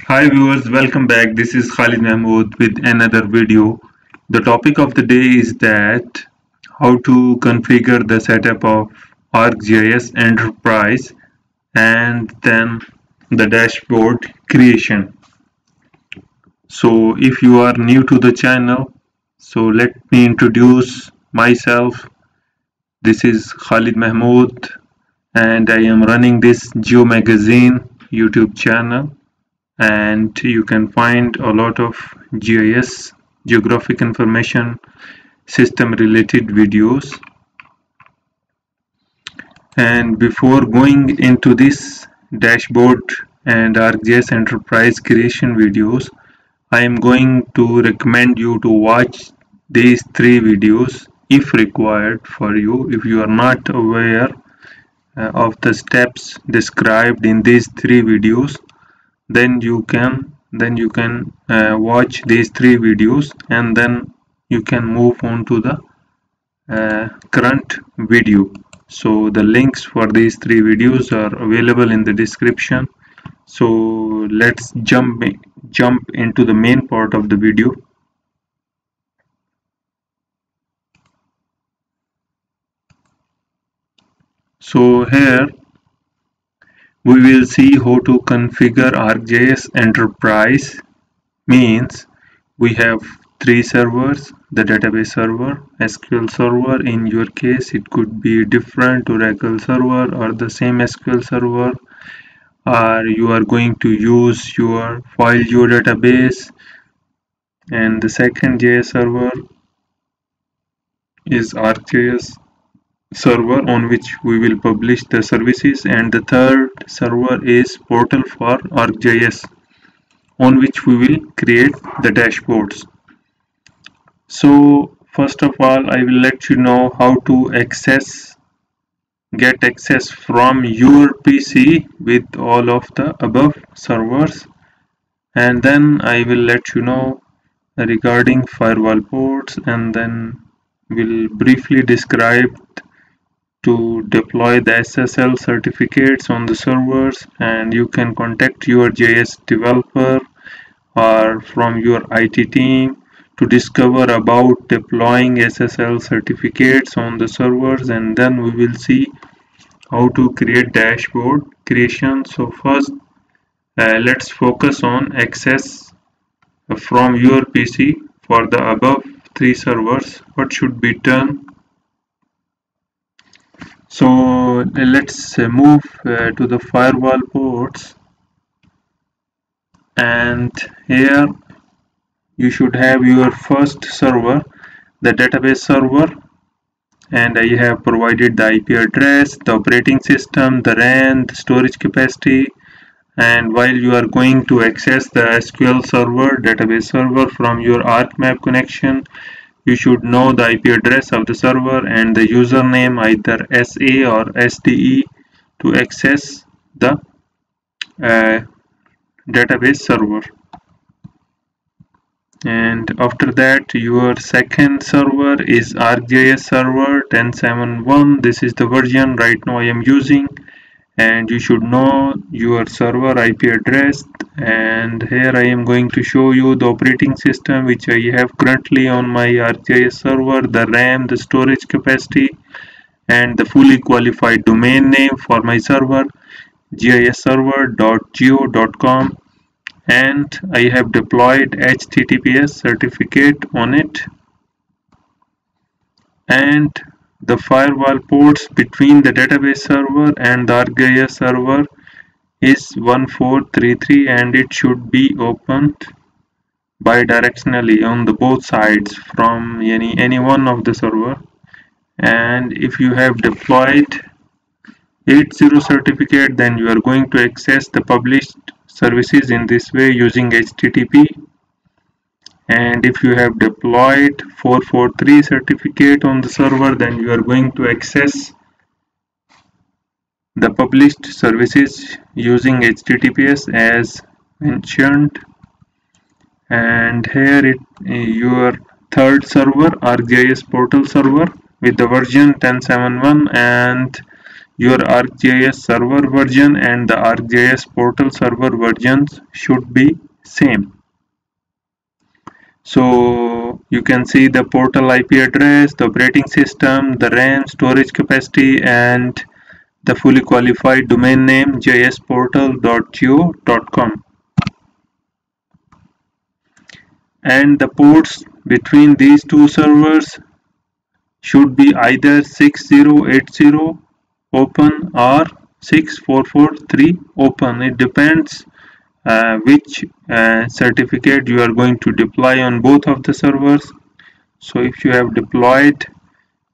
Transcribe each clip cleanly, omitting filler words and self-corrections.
Hi viewers, welcome back. This is Khalid Mahmood with another video. The topic of the day is that how to configure the setup of ArcGIS Enterprise and then the dashboard creation. So if you are new to the channel, so let me introduce myself. This is Khalid Mahmood and I am running this Geo Magazine YouTube channel. And you can find a lot of GIS geographic information system related videos. And before going into this dashboard and ArcGIS Enterprise creation videos, I am going to recommend you to watch these three videos if required for you. If you are not aware of the steps described in these three videos, then you can watch these three videos and then you can move on to the current video. So the links for these three videos are available in the description. So let's jump into the main part of the video. So here we will see how to configure ArcGIS Enterprise. Means we have three servers: the database server, SQL server. In your case it could be different Oracle server or the same SQL server, or you are going to use your file database. And the second GIS server is ArcGIS server, on which we will publish the services, and the third server is portal for ArcGIS, on which we will create the dashboards. So first of all, I will let you know how to get access from your PC with all of the above servers, and then I will let you know regarding firewall ports, and then will briefly describe to deploy the SSL certificates on the servers, and you can contact your GIS developer or from your IT team to discover about deploying SSL certificates on the servers, and then we will see how to create dashboard creation. So first let's focus on access from your PC for the above three servers. What should be done? So let's move to the firewall ports, and here you should have your first server, the database server, and I have provided the IP address, the operating system, the RAM, the storage capacity. And while you are going to access the SQL server, database server from your ArcMap connection, you should know the IP address of the server and the username, either SA or SDE, to access the database server. And after that, your second server is ArcGIS server 10.7.1. This is the version right now I am using, and you should know your server IP address. And here I am going to show you the operating system which I have currently on my ArcGIS server, the RAM, the storage capacity, and the fully qualified domain name for my server, gisserver.geo.com, and I have deployed HTTPS certificate on it. And the firewall ports between the database server and the ArcGIS server is 1433, and it should be opened bidirectionally on the both sides from any one of the server. And if you have deployed 80 certificate, then you are going to access the published services in this way using HTTP. And if you have deployed 443 certificate on the server, then you are going to access the published services using HTTPS as mentioned. And here your third server, ArcGIS portal server with the version 10.7.1, and your ArcGIS server version and the ArcGIS portal server versions should be same. So you can see the portal IP address, the operating system, the RAM, storage capacity, and the fully qualified domain name gisportal.geo.com. And the ports between these two servers should be either 6080 open or 6443 open. It depends which certificate you are going to deploy on both of the servers. So if you have deployed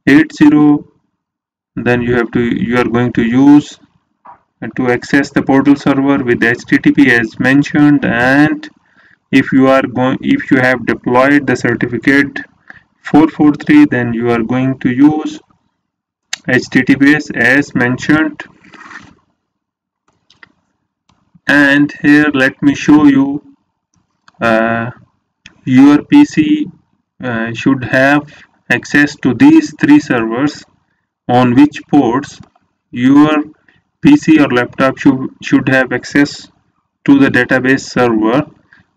80, then you are going to use to access the portal server with HTTP as mentioned, and if you have deployed the certificate 443, then you are going to use HTTPS as mentioned. And here let me show you your PC should have access to these three servers, on which ports your PC or laptop should have access to the database server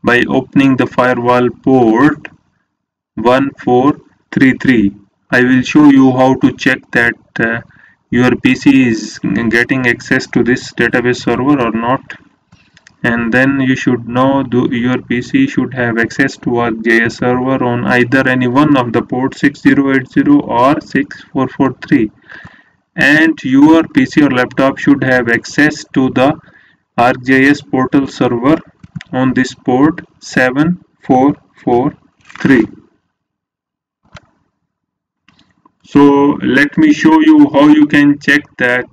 by opening the firewall port 1433. I will show you how to check that your PC is getting access to this database server or not, and then you should know your PC should have access to ArcGIS server on either any one of the ports 6080 or 6443, and your PC or laptop should have access to the ArcGIS portal server on this port 7443. So let me show you how you can check that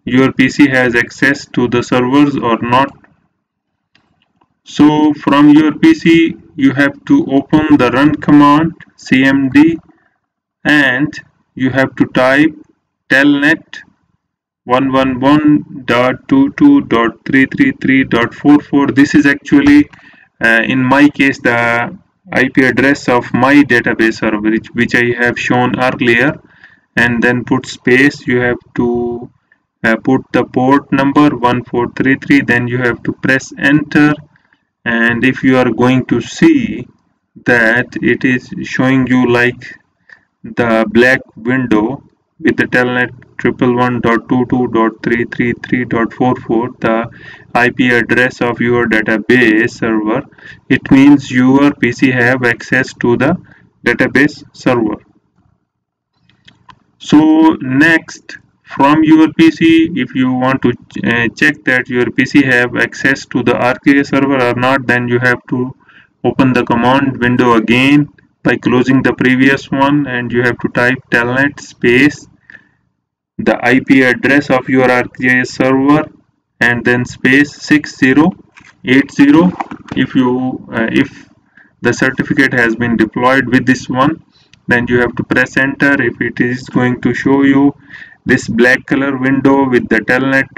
your PC has access to the servers or not. So from your PC you have to open the run command cmd, and you have to type telnet 111.22.333.44. This is actually in my case the IP address of my database server, which I have shown earlier, and then put space. You have to put the port number 1433, then you have to press enter, and if you are going to see that it is showing you like the black window with the telnet 111.22.333.44, the IP address of your database server, it means your PC have access to the database server. So next, from your PC, if you want to check that your PC have access to the ArcGIS server or not, then you have to open the command window again by closing the previous one, and you have to type telnet space the IP address of your ArcGIS server and then space 6080 if the certificate has been deployed with this one. Then you have to press enter. If it is going to show you this black color window with the telnet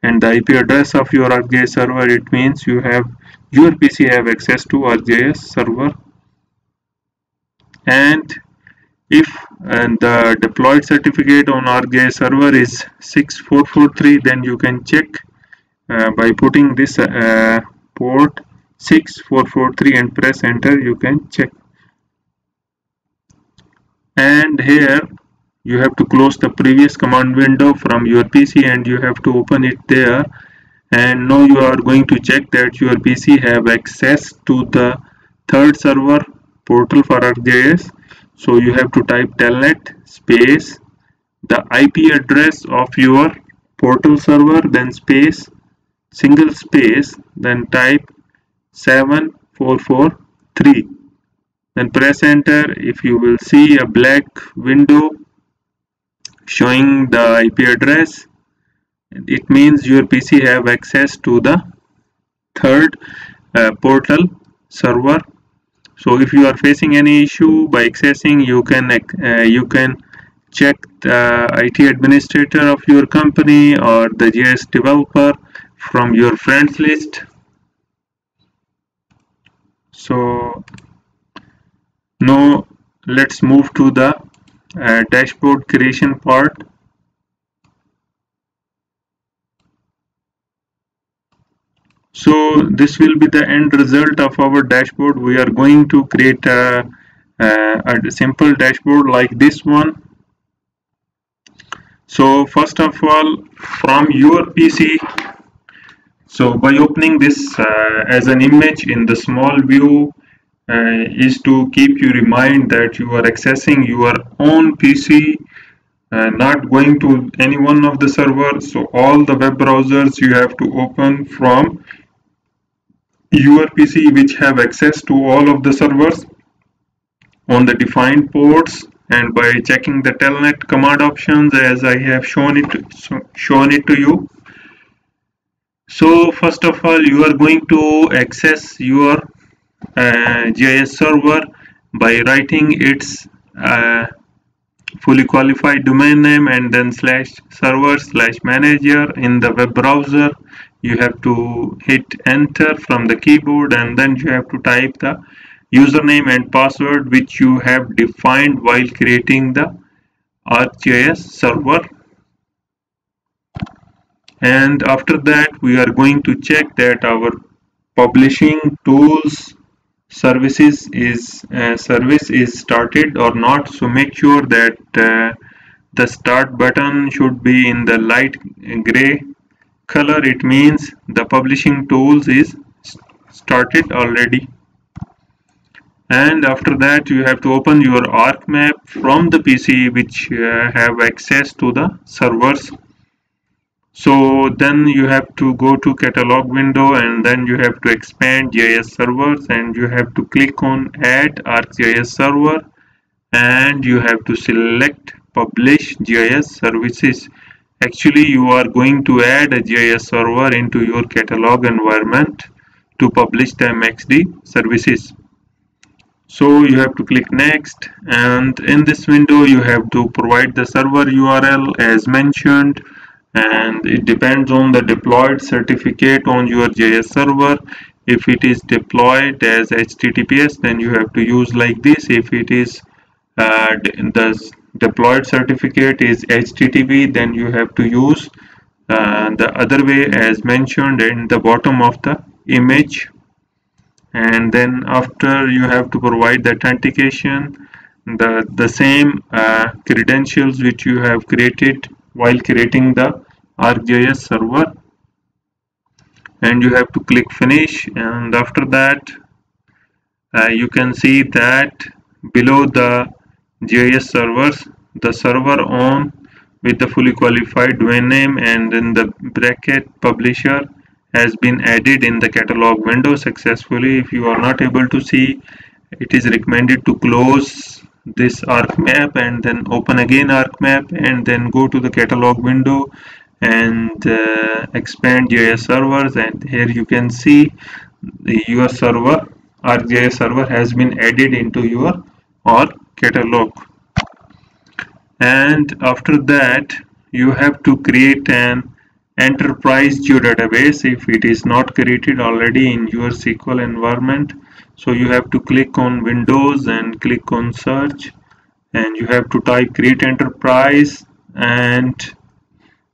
and the IP address of your ArcGIS server, it means your PC have access to ArcGIS server. And if the deployed certificate on ArcGIS server is 6443, then you can check by putting this port 6443 and press enter. You can check, and here you have to close the previous command window from your PC and you have to open it there, and now you are going to check that your PC have access to the third server portal for ArcGIS. So you have to type telnet space the IP address of your portal server, then space single space, then type 7443, then press enter. If you will see a black window showing the IP address, it means your PC have access to the third portal server. So if you are facing any issue by accessing, you can check the IT administrator of your company or the GIS developer from your friends list. So now let's move to the dashboard creation part. So this will be the end result of our dashboard. We are going to create a simple dashboard like this one. So first of all, from your PC, so by opening this as an image in the small view is to keep you remind that you are accessing your own PC, not going to any one of the servers. So all the web browsers you have to open from your PC which have access to all of the servers on the defined ports, and by checking the telnet command options as I have shown it to you. So first of all, you are going to access your GIS server by writing its fully qualified domain name and then /server/manager in the web browser. You have to hit enter from the keyboard, and then you have to type the username and password which you have defined while creating the ArcGIS server. And after that, we are going to check that our publishing tools service is started or not. So make sure that the start button should be in the light gray color. It means the publishing tools is started already. And after that, you have to open your ArcMap from the PC which have access to the servers. So then you have to go to catalog window, and then you have to expand GIS servers, and you have to click on add ArcGIS server, and you have to select publish GIS services. Actually, you are going to add a GIS server into your catalog environment to publish the MXD services. So you have to click next, and in this window you have to provide the server URL as mentioned, and it depends on the deployed certificate on your GIS server. If it is deployed as HTTPS, then you have to use like this. If it is the deployed certificate is HTTP, then you have to use the other way as mentioned in the bottom of the image. And then after, you have to provide the authentication, the same credentials which you have created while creating the ArcGIS server, and you have to click finish. And after that, you can see that below the GIS servers, the server on with the fully qualified domain name and in the bracket publisher has been added in the catalog window successfully. If you are not able to see, it is recommended to close this ArcMap and then open again ArcMap, and then go to the catalog window and expand GIS servers, and here you can see your server ArcGIS server has been added into your ARC catalog. And after that, you have to create an enterprise geodatabase if it is not created already in your SQL environment. So you have to click on Windows and click on search, and you have to type create enterprise, and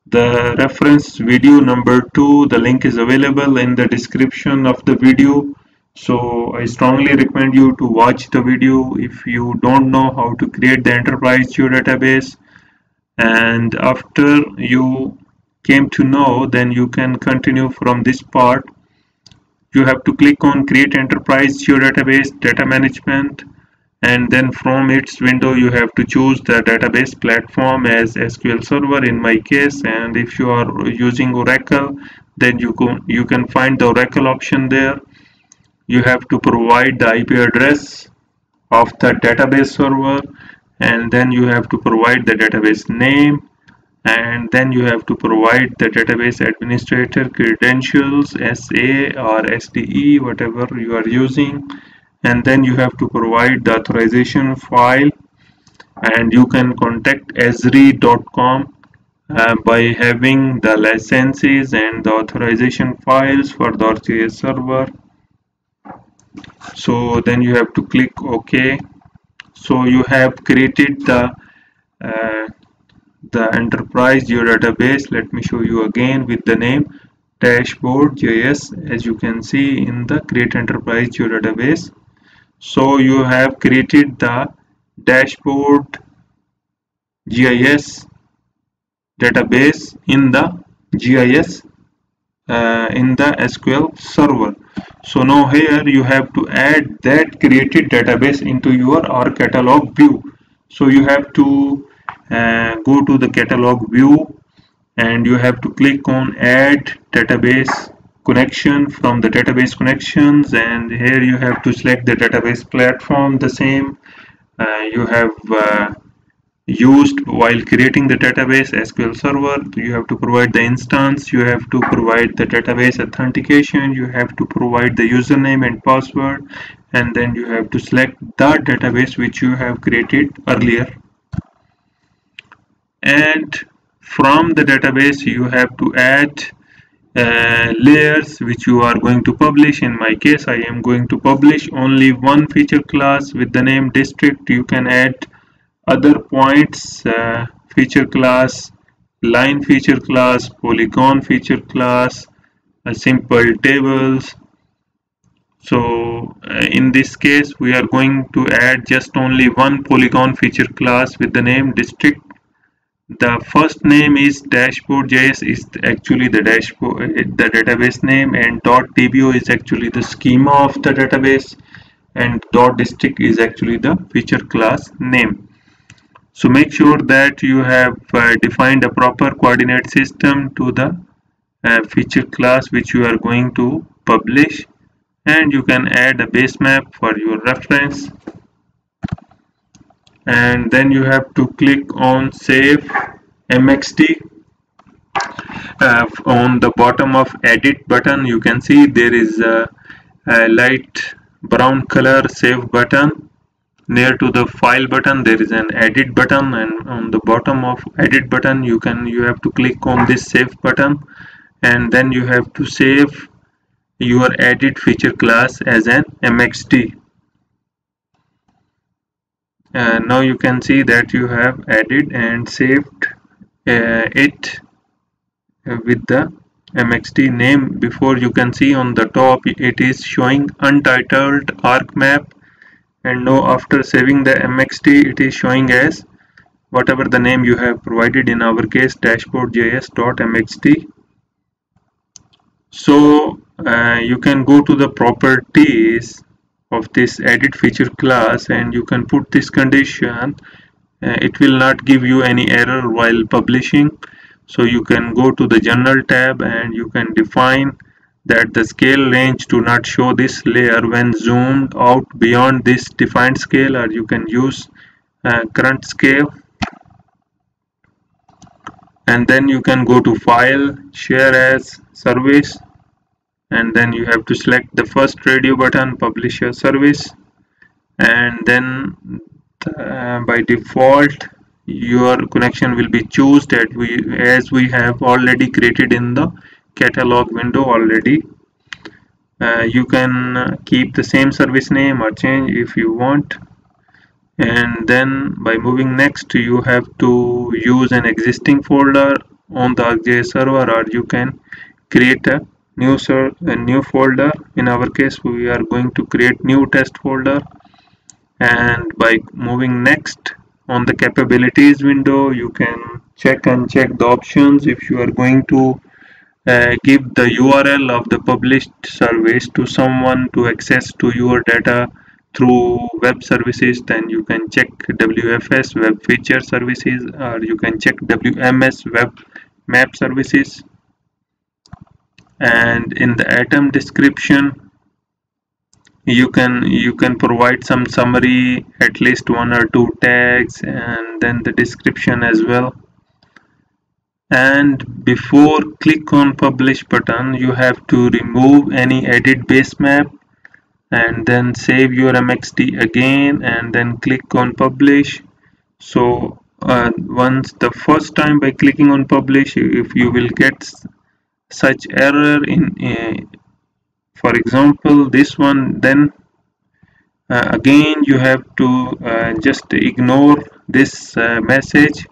the reference video number 2, the link is available in the description of the video. So I strongly recommend you to watch the video if you don't know how to create the enterprise geodatabase. And after you came to know, then you can continue from this part. You have to click on create enterprise geodatabase data management, and then from its window you have to choose the database platform as SQL Server in my case, and if you are using Oracle, then you can find the Oracle option there. You have to provide the IP address of the database server, and then you have to provide the database name, and then you have to provide the database administrator credentials, SA or SDE, whatever you are using, and then you have to provide the authorization file, and you can contact esri.com by having the licenses and the authorization files for the ArcGIS server. So then you have to click OK. So you have created the enterprise geodatabase. Let me show you again with the name dashboard GIS, as you can see in the create enterprise database. So you have created the dashboard GIS database in the GIS in the SQL server. So now here you have to add that created database into your ArcGIS catalog view. So you have to go to the catalog view and you have to click on add database connection from the database connections, and here you have to select the database platform, the same you have used while creating the database SQL server. You have to provide the instance, you have to provide the database authentication, you have to provide the username and password, and then you have to select the database which you have created earlier. And from the database you have to add layers which you are going to publish. In my case, I am going to publish only one feature class with the name district. You can add other points, feature class, line feature class, polygon feature class, simple tables. So in this case we are going to add just only one polygon feature class with the name district. The first name is dashboard.js is actually the dashboard, the database name, and .dbo is actually the schema of the database, and .district is actually the feature class name. So make sure that you have defined a proper coordinate system to the feature class which you are going to publish, and you can add a base map for your reference. And then you have to click on save mxt. On the bottom of edit button you can see there is a light brown color save button. Near to the file button there is an edit button, and on the bottom of edit button you have to click on this save button, and then you have to save your edit feature class as an mxt. Now you can see that you have added and saved it with the mxt name. Before, you can see on the top it is showing untitled ArcMap, and now after saving the mxt it is showing as whatever the name you have provided, in our case dashboard.js.mxt. So you can go to the properties of this edit feature class and you can put this condition. It will not give you any error while publishing. So you can go to the general tab and you can define that the scale range do not show this layer when zoomed out beyond this defined scale, or you can use current scale. And then you can go to file, share as, service, and then you have to select the first radio button, publish your service, and then by default your connection will be chosen as we have already created in the catalog window already. You can keep the same service name or change if you want. And then by moving next, you have to use an existing folder on the ArcGIS server, or you can create a new folder. In our case we are going to create new test folder. And by moving next, on the capabilities window you can check and check the options. If you are going to give the URL of the published service to someone to access to your data through web services, then you can check WFS, web feature services, or you can check WMS, web map services. And in the item description you can provide some summary, at least 1 or 2 tags, and then the description as well. And before click on publish button, you have to remove any edit base map, and then save your mxt again, and then click on publish. So once the first time by clicking on publish, if you will get such error in for example this one, then again you have to just ignore this message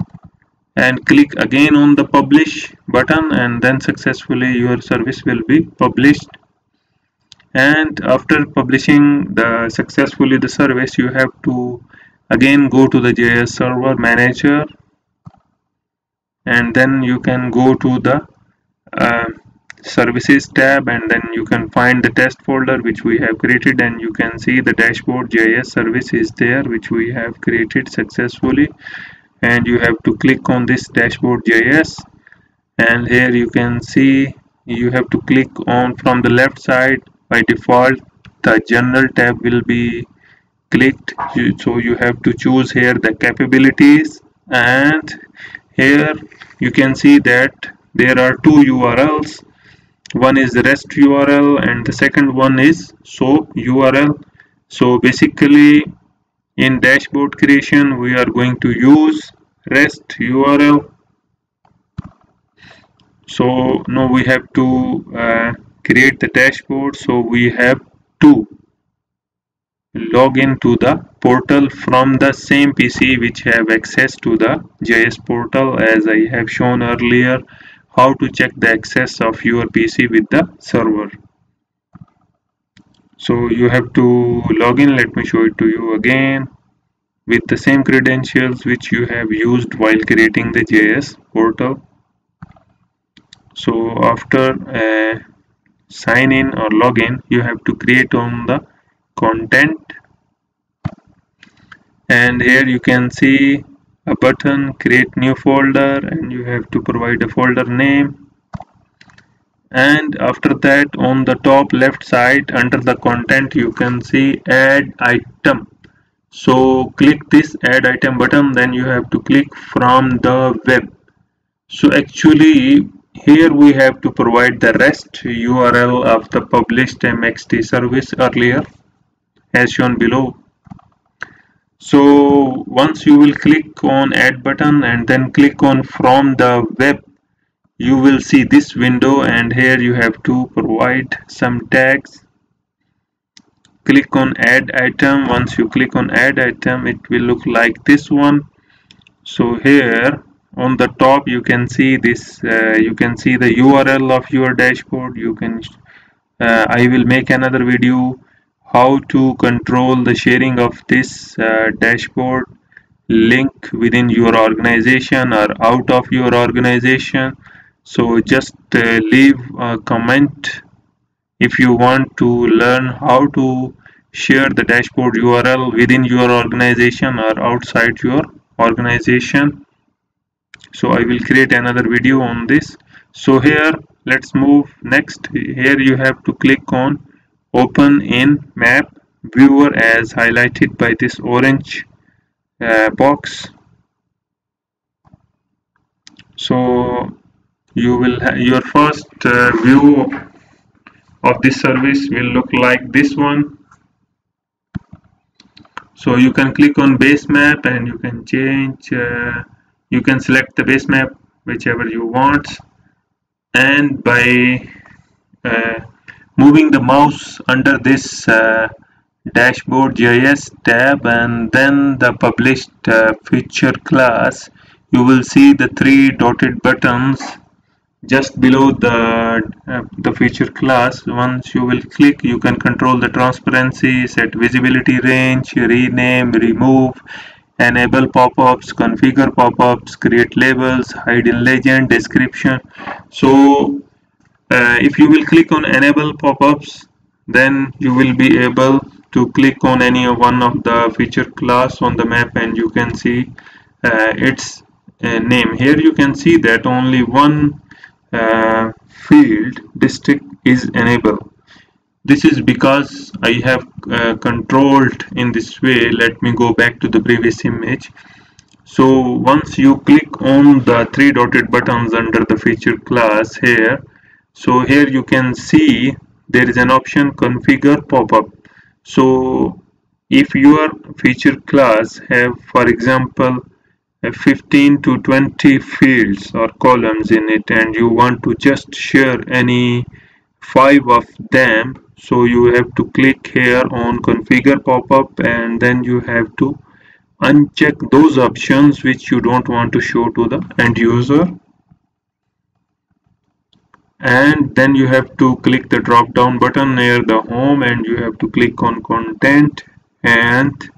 and click again on the publish button, and then successfully your service will be published. And after publishing successfully the service, you have to again go to the GIS server manager, and then you can go to the uh, services tab, and then you can find the test folder which we have created, and you can see the dashboard GIS service is there which we have created successfully. And you have to click on this dashboard GIS, and here you can see you have to click on from the left side. By default the general tab will be clicked, so you have to choose here the capabilities, and here you can see that there are two URLs. One is the REST URL and the second one is SOAP URL. So basically in dashboard creation we are going to use REST URL. So now we have to create the dashboard, so we have to log into the portal from the same PC which have access to the GIS portal, as I have shown earlier how to check the access of your PC with the server. So you have to log in. Let me show it to you again with the same credentials which you have used while creating the GIS portal. So after sign in or login, you have to create on the content, and here you can see a button create new folder, and you have to provide a folder name. And after that on the top left side under the content you can see add item. So click this add item button, then you have to click from the web. So actually here we have to provide the REST URL of the published MXT service earlier as shown below. So once you will click on add button and then click on from the web, you will see this window, and here you have to provide some tags. Click on add item. Once you click on add item, it will look like this one. So here on the top you can see this, you can see the URL of your dashboard. You can I will make another video how to control the sharing of this dashboard link within your organization or out of your organization. So just leave a comment if you want to learn how to share the dashboard URL within your organization or outside your organization. So I will create another video on this. So here let's move next. Here you have to click on open in map viewer as highlighted by this orange box. So you will your first view of this service will look like this one. So you can click on base map and you can change, you can select the base map whichever you want, and by moving the mouse under this dashboard GIS tab and then the published feature class, you will see the three dotted buttons just below the feature class. Once you will click, you can control the transparency, set visibility range, rename, remove, enable pop-ups, configure pop-ups, create labels, hide in legend, description. So if you will click on enable pop-ups, then you will be able to click on any one of the feature class on the map and you can see its name. Here you can see that only one field district is enabled. This is because I have controlled in this way. Let me go back to the previous image. So once you click on the three dotted buttons under the feature class here, so here you can see there is an option configure pop-up. So if your feature class have, for example, 15 to 20 fields or columns in it, and you want to just share any 5 of them, so you have to click here on configure pop-up and then you have to uncheck those options which you don't want to show to the end user, and then you have to click the drop down button near the home and you have to click on content, and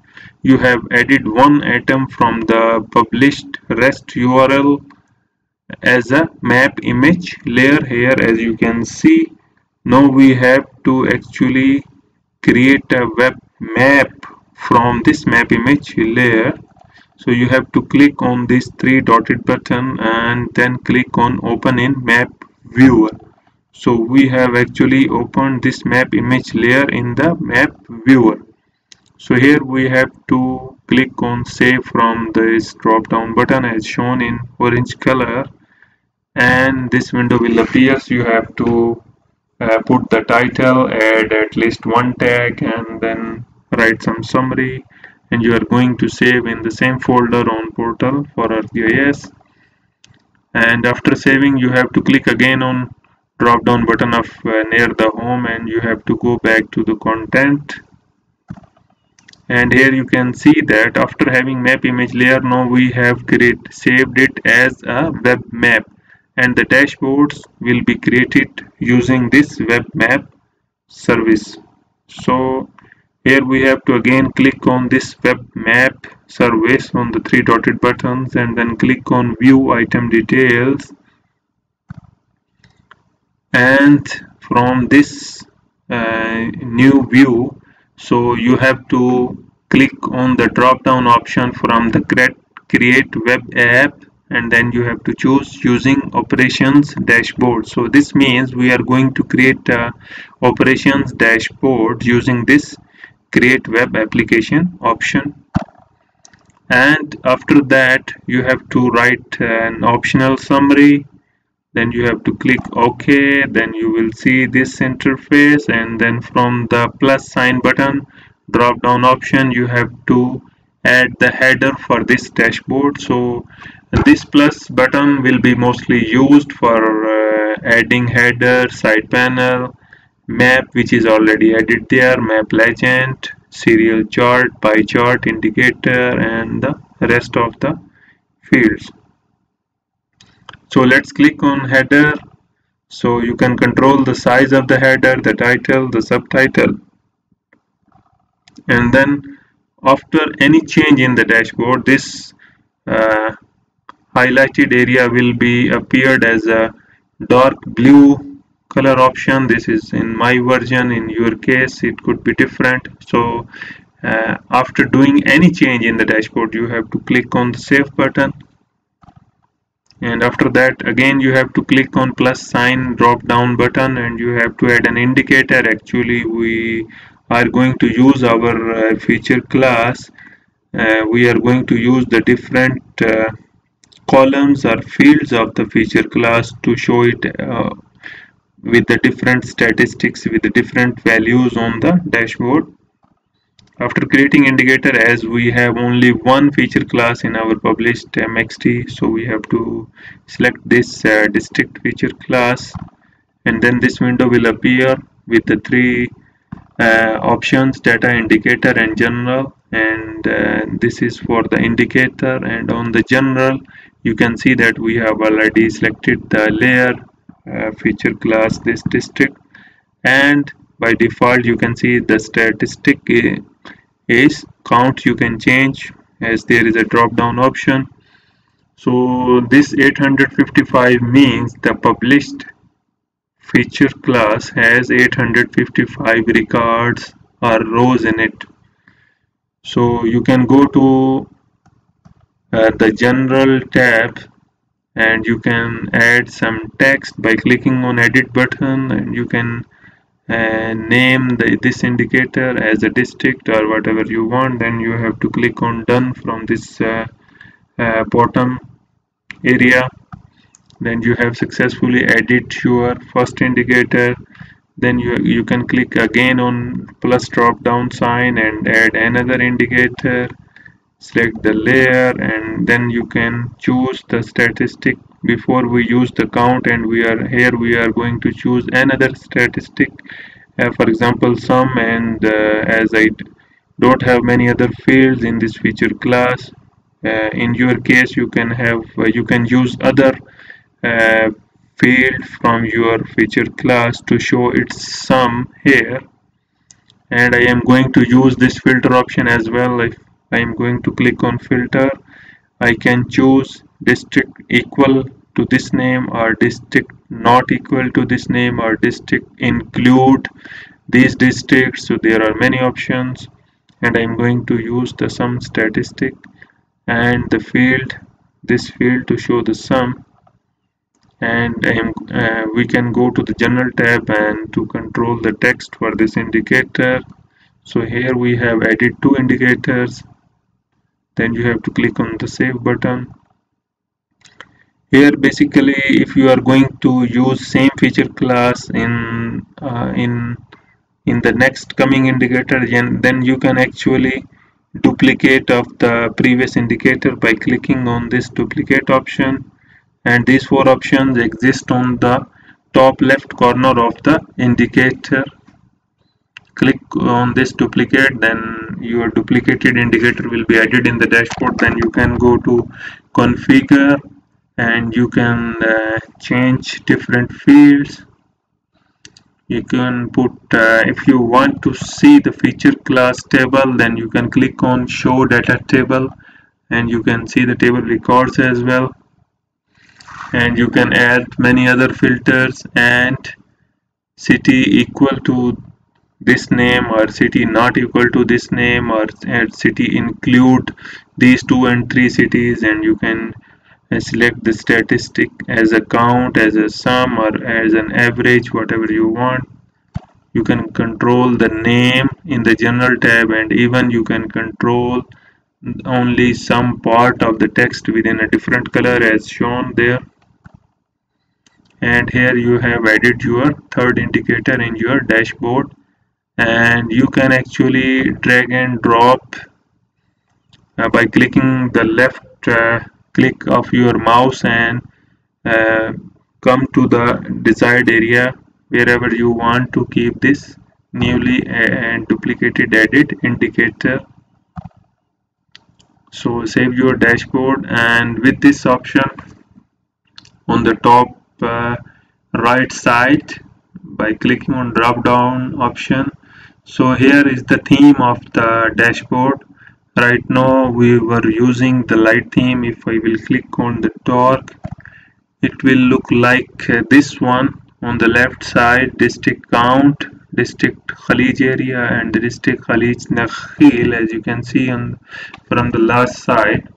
you have added one item from the published REST URL as a map image layer here. As you can see, now we have to actually create a web map from this map image layer. So you have to click on this three dotted button and then click on open in map viewer. So we have actually opened this map image layer in the map viewer. So here we have to click on save from this drop down button as shown in orange color, and this window will appear. So you have to put the title, add at least one tag, and then write some summary, and you are going to save in the same folder on portal for ArcGIS. And after saving, you have to click again on drop down button of near the home, and you have to go back to the content. And here you can see that after having map image layer, now we have saved it as a web map, and the dashboards will be created using this web map service. So here we have to again click on this web map service on the three dotted buttons and then click on view item details, and from this new view, so you have to click on the drop down option from the create web app, and then you have to choose using operations dashboard. So this means we are going to create a operations dashboard using this create web application option. And after that you have to write an optional summary, then you have to click OK, then you will see this interface, and then from the plus sign button drop down option you have to add the header for this dashboard. So this plus button will be mostly used for adding header, side panel, map which is already added there, map legend, serial chart, pie chart, indicator, and the rest of the fields. So let's click on header. So you can control the size of the header, the title, the subtitle, and then after any change in the dashboard, this highlighted area will be appeared as a dark blue color option. This is in my version, in your case it could be different. So after doing any change in the dashboard, you have to click on the save button, and after that again you have to click on plus sign drop down button, and you have to add an indicator. Actually we are going to use our feature class, we are going to use the different columns or fields of the feature class to show it with the different statistics, with the different values on the dashboard. After creating indicator, as we have only one feature class in our published MXT, so we have to select this district feature class, and then this window will appear with the three options: data, indicator, and general. And this is for the indicator, and on the general you can see that we have already selected the layer feature class, this district, and by default you can see the statistic is count. You can change as there is a drop down option. So this 855 means the published feature class has 855 records or rows in it. So you can go to the general tab, and you can add some text by clicking on edit button, and you can name this indicator as a district or whatever you want. Then you have to click on done from this bottom area. Then you have successfully added your first indicator. Then you can click again on plus drop down sign and add another indicator, select the layer, and then you can choose the statistic. Before we use the count, and we are going to choose another statistic, for example sum, and as I don't have many other fields in this feature class. In your case, you can have you can use other uh, field from your feature class to show its sum here, and I am going to use this filter option as well. If I am going to click on filter, I can choose district equal to this name, or district not equal to this name, or district include these districts. So there are many options, and I'm going to use the sum statistic and the field, this field, to show the sum. And we can go to the general tab and to control the text for this indicator. So here we have added two indicators. Then you have to click on the save button. Here basically, if you are going to use same feature class in the next coming indicator, then you can actually duplicate of the previous indicator by clicking on this duplicate option, and these four options exist on the top left corner of the indicator. Click on this duplicate, then your duplicated indicator will be added in the dashboard. Then you can go to configure and you can change different fields. You can put if you want to see the feature class table, then you can click on show data table and you can see the table records as well. And you can add many other filters, and city equal to this name, or city not equal to this name, or add city include these two and three cities. And you can select the statistic as a count, as a sum, or as an average, whatever you want. You can control the name in the general tab, and even you can control only some part of the text within a different color as shown there. And here you have added your third indicator in your dashboard, and you can actually drag and drop by clicking the left click of your mouse and uh, come to the desired area wherever you want to keep this newly and duplicated added indicator. So save your dashboard, and with this option on the top right side, by clicking on drop down option, so here is the theme of the dashboard. Right now we were using the light theme. If I will click on the dark, it will look like this one. On the left side, district count, district Khalij area, and the district Khalij Nakhil, as you can see from the last side.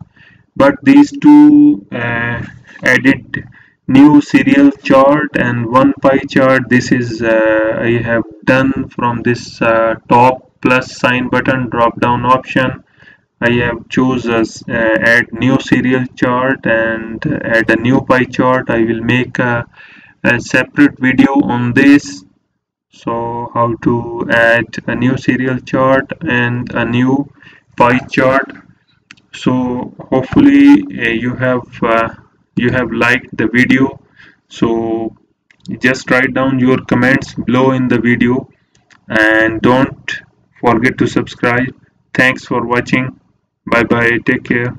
But these two added new serial chart and one pie chart. This is I have done from this top plus sign button drop down option. I have choose as add new serial chart and add a new pie chart. I will make a separate video on this. So how to add a new serial chart and a new pie chart. So hopefully you have liked the video. So just write down your comments below in the video, and don't forget to subscribe. Thanks for watching. Bye bye, take care.